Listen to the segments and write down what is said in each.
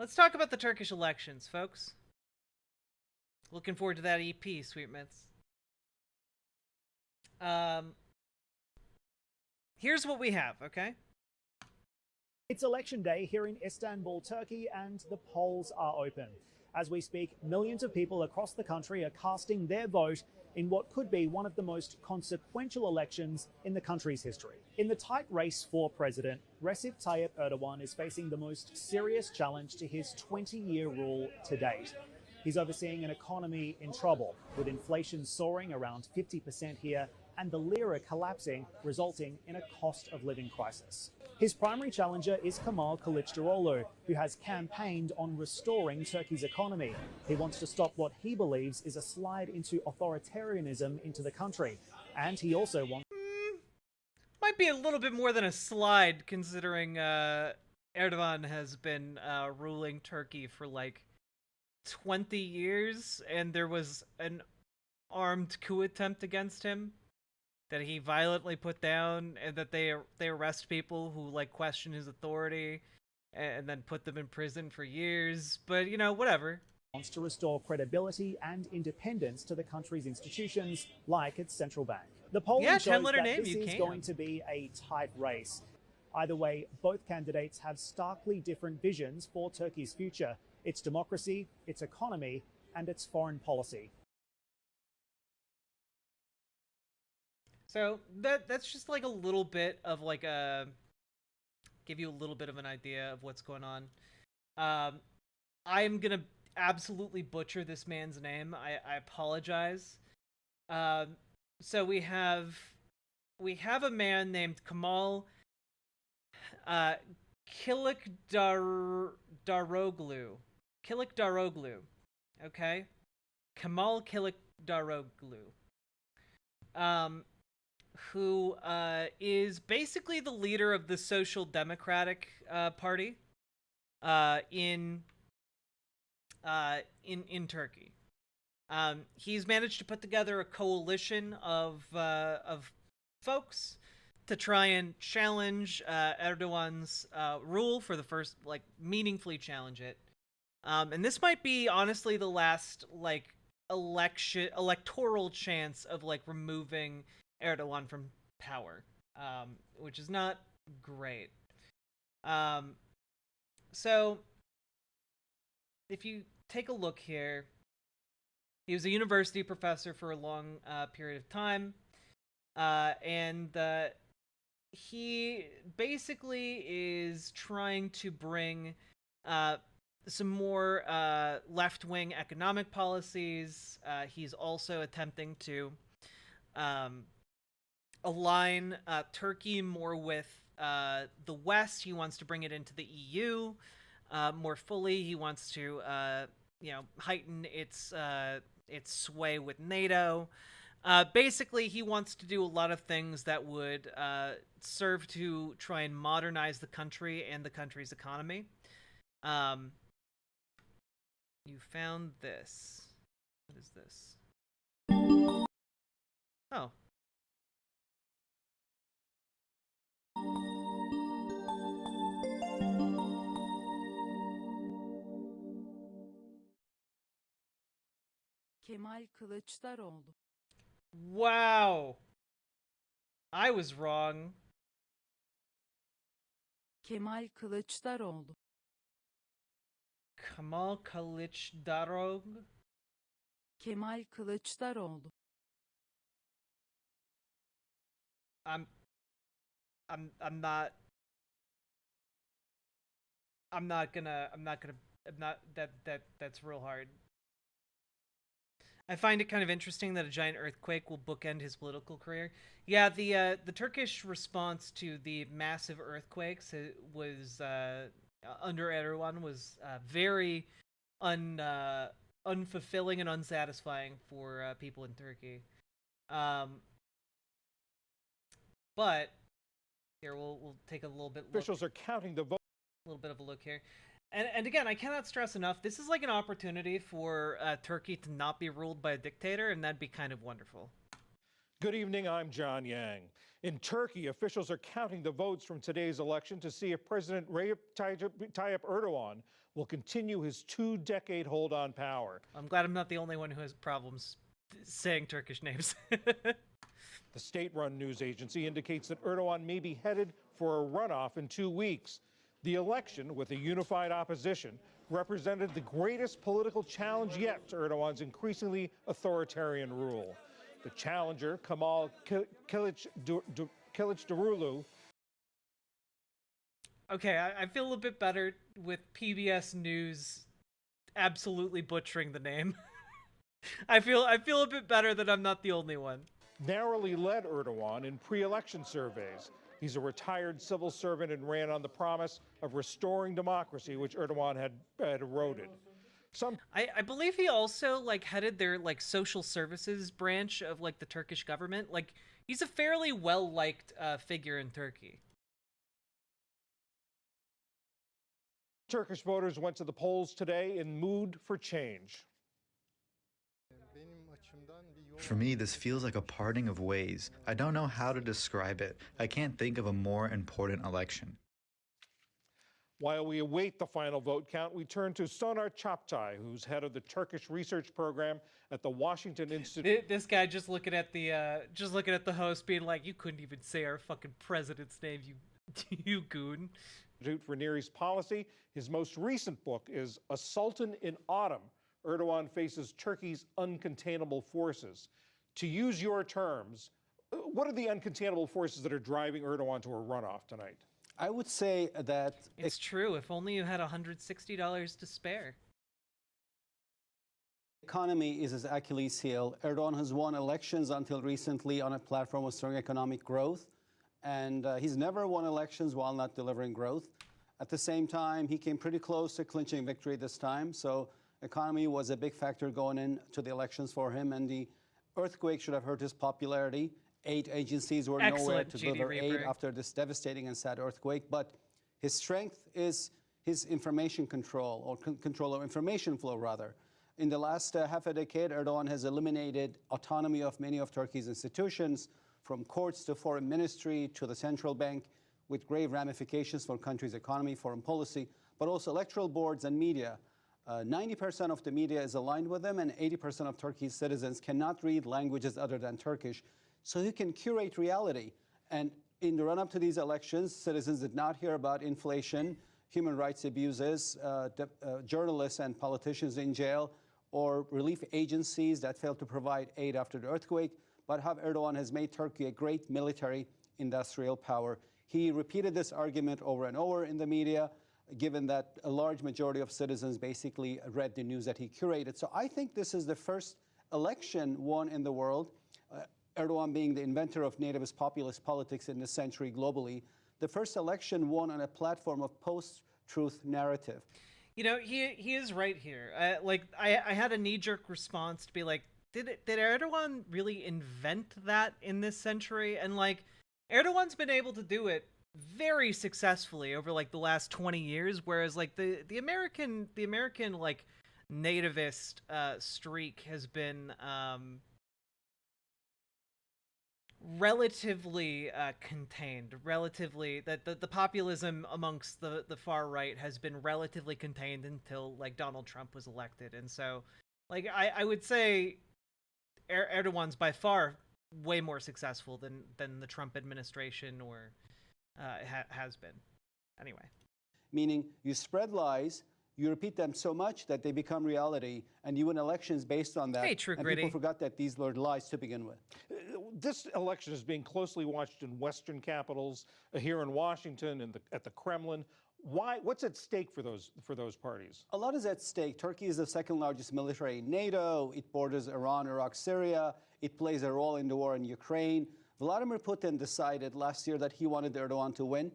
Let's talk about the Turkish elections, folks. Looking forward to that EP, sweet myths. Here's what we have, okay? It's election day here in Istanbul, Turkey, and the polls are open. As we speak, millions of people across the country are casting their vote in what could be one of the most consequential elections in the country's history. In the tight race for president, Recep Tayyip Erdogan is facing the most serious challenge to his 20-year rule to date. He's overseeing an economy in trouble, with inflation soaring around 50% here and the lira collapsing, resulting in a cost of living crisis. His primary challenger is Kemal Kılıçdaroğlu, who has campaigned on restoring Turkey's economy. He wants to stop what he believes is a slide into authoritarianism into the country. And he also wants... Might be a little bit more than a slide, considering Erdogan has been ruling Turkey for like 20 years, and there was an armed coup attempt against him that he violently put down, and that they arrest people who like question his authority and then put them in prison for years. But you know, whatever. Wants to restore credibility and independence to the country's institutions, like its central bank. The polling shows that this is going to be a tight race. Either way, both candidates have starkly different visions for Turkey's future, its democracy, its economy, and its foreign policy. So that's just like a little bit of like give you a little bit of an idea of what's going on. I'm gonna absolutely butcher this man's name. I apologize. So we have a man named Kemal Kılıçdaroğlu. Okay? Kemal Kılıçdaroğlu. Who is basically the leader of the Social Democratic Party in Turkey. He's managed to put together a coalition of folks to try and challenge Erdogan's rule for the first, like, meaningfully challenge it. And this might be honestly the last like electoral chance of like removing Erdogan from power, which is not great. So if you take a look here, he was a university professor for a long period of time, and he basically is trying to bring some more left-wing economic policies. He's also attempting to align Turkey more with the West. He wants to bring it into the EU more fully. He wants to, heighten its sway with NATO. Basically, he wants to do a lot of things that would serve to try and modernize the country and the country's economy. You found this. What is this? Oh. Kemal Kılıçdaroğlu. Wow. I was wrong. Kemal Kılıçdaroğlu. Kemal Kılıçdaroğlu. Kemal Kılıçdaroğlu. I'm not that's real hard. I find it kind of interesting that a giant earthquake will bookend his political career. Yeah, the Turkish response to the massive earthquakes was under Erdogan was very unfulfilling and unsatisfying for people in Turkey. But here we'll take a little bit. Officials are counting the vote. A little bit of a look here. And again, I cannot stress enough, this is like an opportunity for Turkey to not be ruled by a dictator, and that'd be kind of wonderful. Good evening, I'm John Yang. In Turkey, officials are counting the votes from today's election to see if President Recep Tayyip Erdogan will continue his two-decade hold on power. I'm glad I'm not the only one who has problems saying Turkish names. The state-run news agency indicates that Erdogan may be headed for a runoff in 2 weeks. The election, with a unified opposition, represented the greatest political challenge yet to Erdogan's increasingly authoritarian rule. The challenger, Kemal Kılıçdaroğlu. Okay, I feel a bit better with PBS News absolutely butchering the name. I feel a bit better that I'm not the only one. Narrowly led Erdogan in pre-election surveys. He's a retired civil servant and ran on the promise of restoring democracy, which Erdogan had eroded. I believe he also headed their social services branch of the Turkish government. He's a fairly well-liked figure in Turkey. Turkish voters went to the polls today in mood for change. For me, this feels like a parting of ways. I don't know how to describe it. I can't think of a more important election. While we await the final vote count, we turn to Soner Çaptay, who's head of the Turkish research program at the Washington Institute. This guy just looking at the host, being like, "You couldn't even say our fucking president's name, you goon." For Near East Policy. His most recent book is A Sultan in Autumn. Erdogan faces Turkey's uncontainable forces. To use your terms, what are the uncontainable forces that are driving Erdogan to a runoff tonight? I would say that it's true. If only you had $160 to spare. Economy is his Achilles heel. Erdogan has won elections until recently on a platform of strong economic growth. And he's never won elections while not delivering growth. At the same time, he came pretty close to clinching victory this time. So economy was a big factor going into the elections for him. And the earthquake should have hurt his popularity. 8 agencies were nowhere to deliver aid after this devastating and sad earthquake. But his strength is his information control, or control of information flow, rather. In the last half a decade, Erdogan has eliminated autonomy of many of Turkey's institutions, from courts to foreign ministry to the central bank, with grave ramifications for the country's economy, foreign policy, but also electoral boards and media. 90% of the media is aligned with them, and 80% of Turkey's citizens cannot read languages other than Turkish. So he can curate reality. And in the run-up to these elections, citizens did not hear about inflation, human rights abuses, journalists and politicians in jail, or relief agencies that failed to provide aid after the earthquake, but how Erdogan has made Turkey a great military industrial power. He repeated this argument over and over in the media, given that a large majority of citizens basically read the news that he curated. So I think this is the first election won in the world, Erdogan being the inventor of nativist populist politics in this century globally, the first election won on a platform of post-truth narrative. You know, he is right here. I had a knee-jerk response to be like, did Erdogan really invent that in this century? And Erdogan's been able to do it very successfully over the last 20 years, whereas the American nativist streak has been relatively contained. Relatively, that the populism amongst the far right has been relatively contained until Donald Trump was elected. And so I would say Erdogan's by far way more successful than the Trump administration or has been. Anyway. Meaning you spread lies, you repeat them so much that they become reality, and you win elections based on that. Hey, True and Gritty. People forgot that these were lies to begin with. This election is being closely watched in Western capitals, here in Washington, and at the Kremlin. What's at stake for those parties? A lot is at stake. Turkey is the second largest military in NATO. It borders Iran, Iraq, Syria. It plays a role in the war in Ukraine. Vladimir Putin decided last year that he wanted Erdogan to win.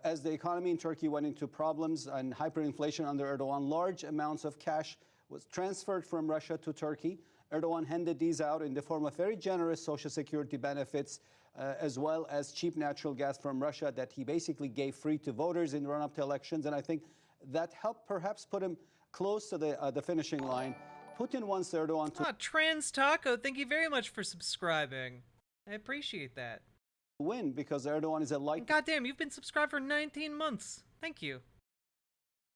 As the economy in Turkey went into problems and hyperinflation under Erdogan, large amounts of cash was transferred from Russia to Turkey. Erdogan handed these out in the form of very generous social security benefits, as well as cheap natural gas from Russia that he basically gave free to voters in the run-up to elections. And I think that helped perhaps put him close to the finishing line. Putin wants Erdogan to... Trans Taco, thank you very much for subscribing. I appreciate that. win because Erdogan is a And goddamn, you've been subscribed for 19 months. Thank you.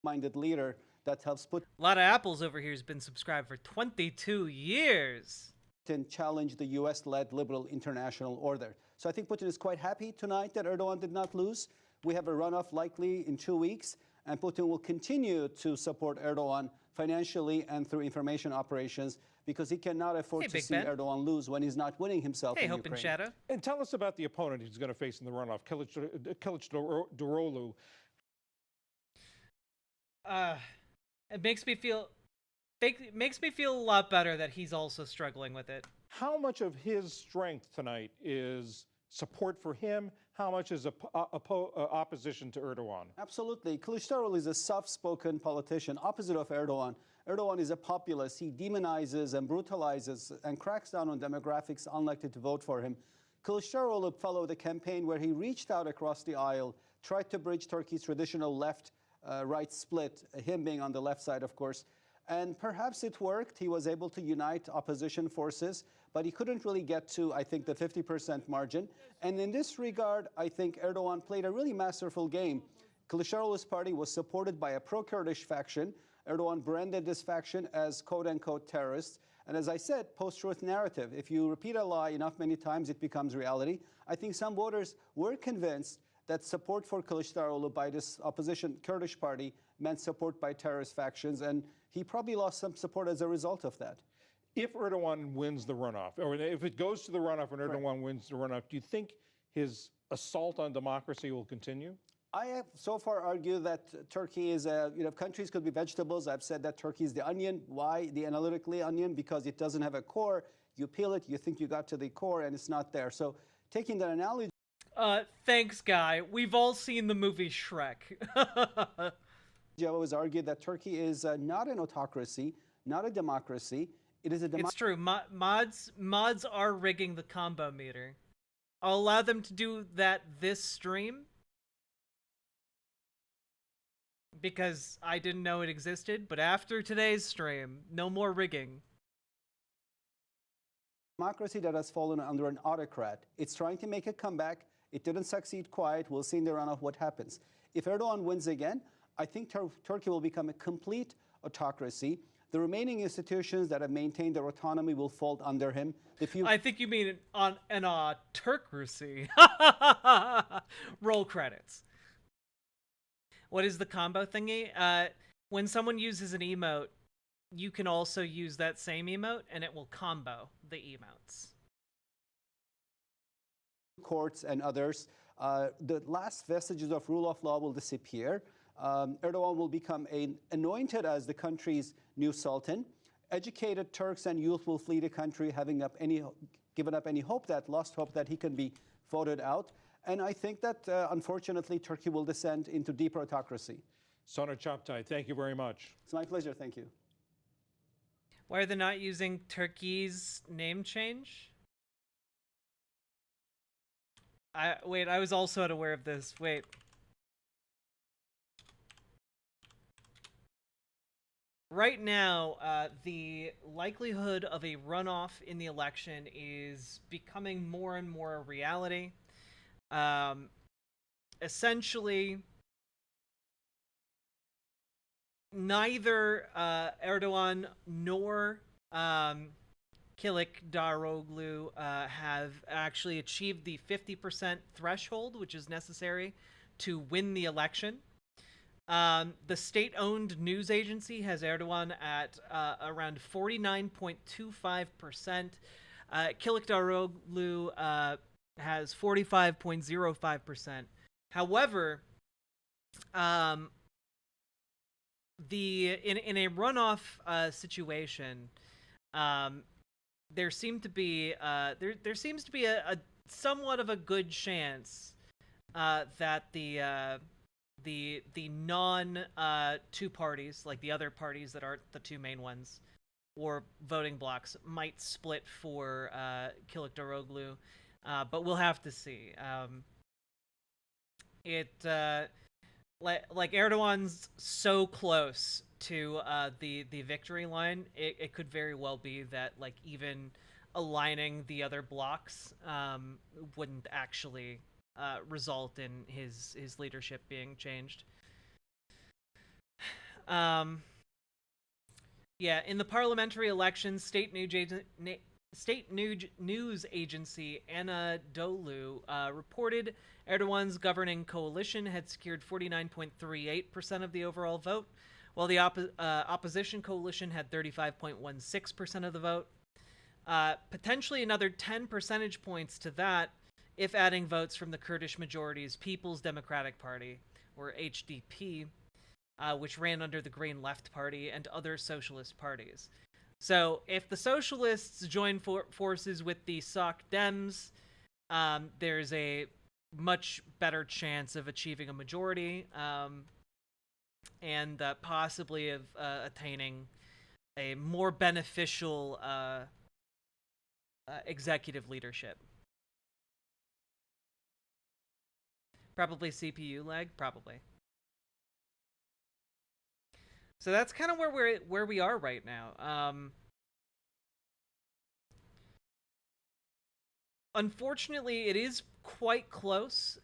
like-minded leader that helps Putin A lot of apples over here has been subscribed for 22 years. challenge the US-led liberal international order. So I think Putin is quite happy tonight that Erdogan did not lose. We have a runoff likely in 2 weeks, and Putin will continue to support Erdogan financially and through information operations because he cannot afford Hey, to Big see Ben. Erdogan lose when he's not winning himself Hey, in Hope Ukraine. and Shadow. And tell us about the opponent he's going to face in the runoff, Kılıçdaroğlu. It makes me feel a lot better that he's also struggling with it. How much of his strength tonight is support for him? How much is opposition to Erdogan? Absolutely. Kılıçdaroğlu is a soft-spoken politician, opposite of Erdogan. Erdogan is a populist. He demonizes and brutalizes and cracks down on demographics unlikely to vote for him. Kılıçdaroğlu followed a campaign where he reached out across the aisle, tried to bridge Turkey's traditional left-right split, him being on the left side, of course. And perhaps it worked. He was able to unite opposition forces, but he couldn't really get to, I think, the 50% margin. And in this regard, I think Erdogan played a really masterful game. Kılıçdaroğlu's party was supported by a pro-Kurdish faction. Erdogan branded this faction as quote-unquote terrorists. And as I said, post-truth narrative. If you repeat a lie enough many times, it becomes reality. I think some voters were convinced that support for Kılıçdaroğlu by this opposition Kurdish party meant support by terrorist factions, and he probably lost some support as a result of that. If Erdogan wins the runoff, or if it goes to the runoff and Erdogan wins the runoff, do you think his assault on democracy will continue? I have so far argued that Turkey is countries could be vegetables. I've said that Turkey is the onion. Why the analytically onion? Because it doesn't have a core. You peel it, you think you got to the core, and it's not there. So taking that analogy. Thanks, Guy. We've all seen the movie Shrek. I always argued that Turkey is not an autocracy, not a democracy. It is a democracy. It's true. Mods are rigging the combo meter. I'll allow them to do that this stream because I didn't know it existed, but after today's stream, no more rigging. Democracy that has fallen under an autocrat. It's trying to make a comeback. It didn't succeed quite. We'll see in the runoff what happens. If Erdogan wins again, I think Turkey will become a complete autocracy. The remaining institutions that have maintained their autonomy will fold under him. I think you mean an autocracy. Roll credits. What is the combo thingy? When someone uses an emote, you can also use that same emote, and it will combo the emotes. Courts and others. The last vestiges of rule of law will disappear. Erdogan will become anointed as the country's new sultan. Educated Turks and youth will flee the country, having given up any hope, lost hope that he can be voted out. And I think that, unfortunately, Turkey will descend into deeper autocracy. Soner Çaptay, thank you very much. It's my pleasure. Thank you. Why are they not using Turkey's name change? Wait, I was also unaware of this. Wait. Right now, the likelihood of a runoff in the election is becoming more and more a reality. Essentially, neither Erdogan nor Kılıçdaroğlu have actually achieved the 50% threshold, which is necessary to win the election. The state-owned news agency has Erdogan at around 49.25%. Kılıçdaroğlu has 45.05%. However, in a runoff situation, there seems to be a somewhat of a good chance that the non two parties, like the other parties that aren't the two main ones, or voting blocks, might split for Kılıçdaroğlu, but we'll have to see. Like Erdogan's so close to the victory line, it could very well be that like even aligning the other blocks wouldn't actually result in his leadership being changed. Yeah, in the parliamentary elections, state news agency Anadolu reported Erdogan's governing coalition had secured 49.38% of the overall vote, while the opposition coalition had 35.16% of the vote. Potentially another 10 percentage points to that if adding votes from the Kurdish majority's People's Democratic Party, or HDP, which ran under the Green Left Party and other socialist parties. So if the socialists join forces with the SOC Dems, there's a much better chance of achieving a majority and possibly of attaining a more beneficial executive leadership. Probably CPU lag, probably. So that's kind of where we are right now. Unfortunately, it is quite close.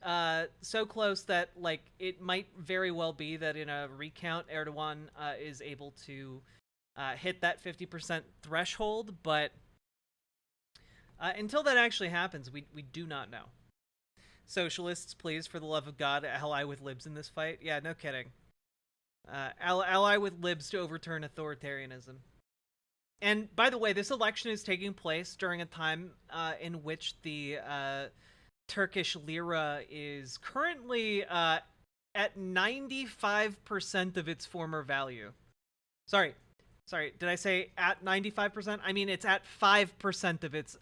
So close that like it might very well be that in a recount, Erdogan is able to hit that 50% threshold. But until that actually happens, we do not know. Socialists, please, for the love of God, ally with libs in this fight. Yeah, no kidding. Ally with libs to overturn authoritarianism. And by the way, this election is taking place during a time in which the Turkish lira is currently at 95% of its former value. Sorry, did I say at 95%? I mean, it's at 5% of its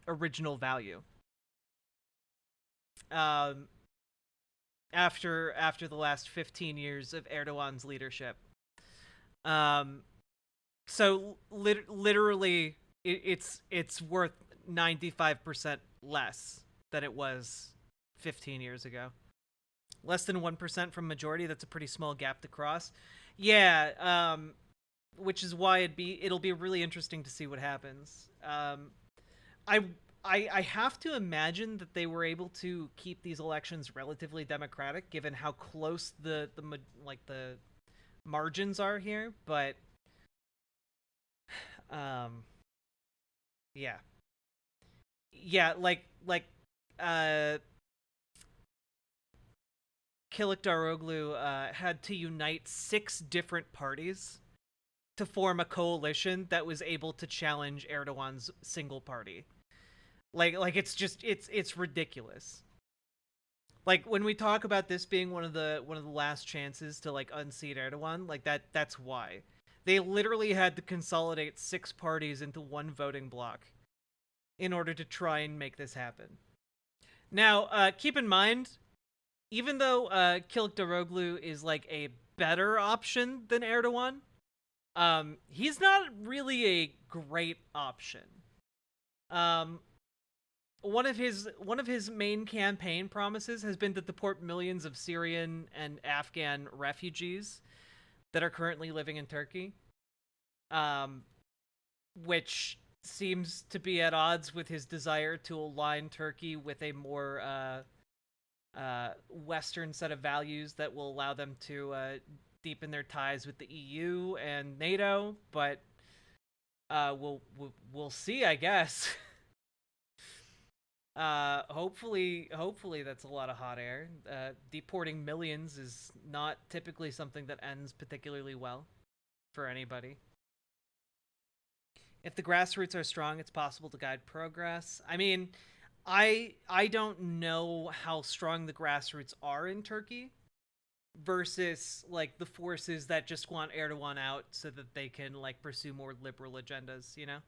original value. After the last 15 years of Erdogan's leadership. So literally it's worth 95% less than it was 15 years ago. Less than 1% from majority, that's a pretty small gap to cross. Yeah, which is why it'll be really interesting to see what happens. I have to imagine that they were able to keep these elections relatively democratic, given how close the margins are here. But yeah, Kılıçdaroğlu had to unite 6 different parties to form a coalition that was able to challenge Erdogan's single party. Like it's just it's ridiculous. Like when we talk about this being one of the last chances to like unseat Erdogan, like that's why. They literally had to consolidate 6 parties into one voting bloc in order to try and make this happen. Now, keep in mind, even though Kılıçdaroğlu is like a better option than Erdogan, he's not really a great option. One of his main campaign promises has been to deport millions of Syrian and Afghan refugees that are currently living in Turkey, which seems to be at odds with his desire to align Turkey with a more Western set of values that will allow them to deepen their ties with the EU and NATO. But we'll see, I guess. Hopefully that's a lot of hot air. Deporting millions is not typically something that ends particularly well for anybody. If the grassroots are strong, it's possible to guide progress. I mean, I don't know how strong the grassroots are in Turkey versus like the forces that just want Erdogan out so that they can like pursue more liberal agendas, you know?